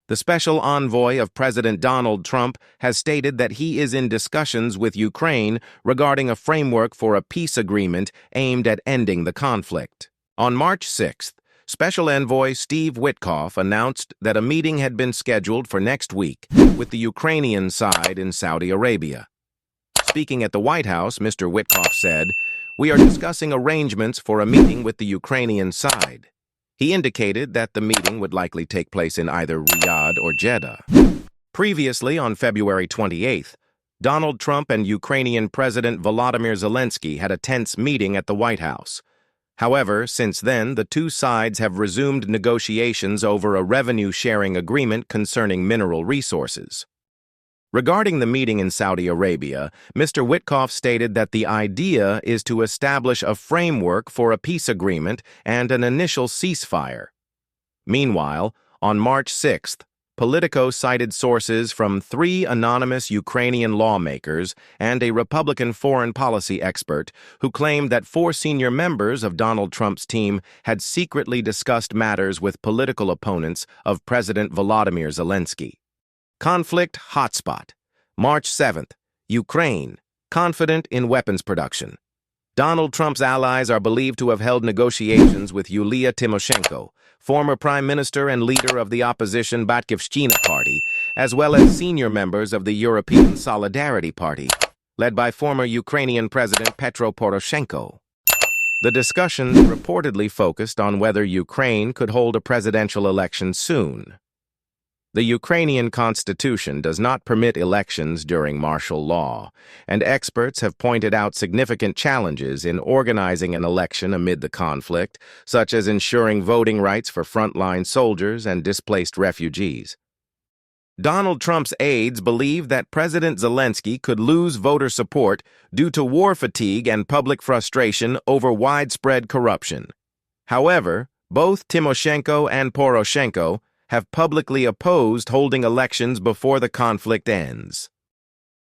The special envoy of President Donald Trump has stated that he is in discussions with Ukraine regarding a framework for a peace agreement aimed at ending the conflict. On March 6th, Special Envoy Steve Witkoff announced that a meeting had been scheduled for next week with the Ukrainian side in Saudi Arabia. Speaking at the White House, Mr. Witkoff said, "We are discussing arrangements for a meeting with the Ukrainian side." He indicated that the meeting would likely take place in either Riyadh or Jeddah. Previously, on February 28th, Donald Trump and Ukrainian President Volodymyr Zelensky had a tense meeting at the White House. However, since then, the two sides have resumed negotiations over a revenue-sharing agreement concerning mineral resources. Regarding the meeting in Saudi Arabia, Mr. Witkoff stated that the idea is to establish a framework for a peace agreement and an initial ceasefire. Meanwhile, on March 6th, Politico cited sources from 3 anonymous Ukrainian lawmakers and a Republican foreign policy expert who claimed that 4 senior members of Donald Trump's team had secretly discussed matters with political opponents of President Volodymyr Zelensky. Conflict hotspot. March 7th, Ukraine, confident in weapons production. Donald Trump's allies are believed to have held negotiations with Yulia Tymoshenko, former prime minister and leader of the opposition Batkivshchina party, as well as senior members of the European Solidarity Party, led by former Ukrainian President Petro Poroshenko. The discussions reportedly focused on whether Ukraine could hold a presidential election soon. The Ukrainian constitution does not permit elections during martial law, and experts have pointed out significant challenges in organizing an election amid the conflict, such as ensuring voting rights for frontline soldiers and displaced refugees. Donald Trump's aides believe that President Zelensky could lose voter support due to war fatigue and public frustration over widespread corruption. However, both Tymoshenko and Poroshenko have publicly opposed holding elections before the conflict ends.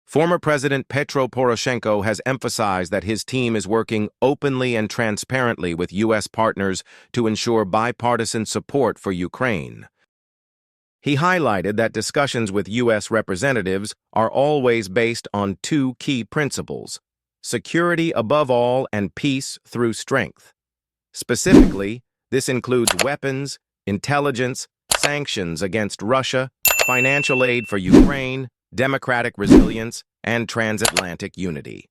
Former President Petro Poroshenko has emphasized that his team is working openly and transparently with U.S. partners to ensure bipartisan support for Ukraine. He highlighted that discussions with U.S. representatives are always based on 2 key principles: security above all and peace through strength. Specifically, this includes weapons, intelligence, sanctions against Russia, financial aid for Ukraine, democratic resilience, and transatlantic unity.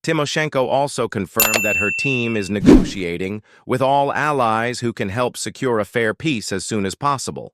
Tymoshenko also confirmed that her team is negotiating with all allies who can help secure a fair peace as soon as possible.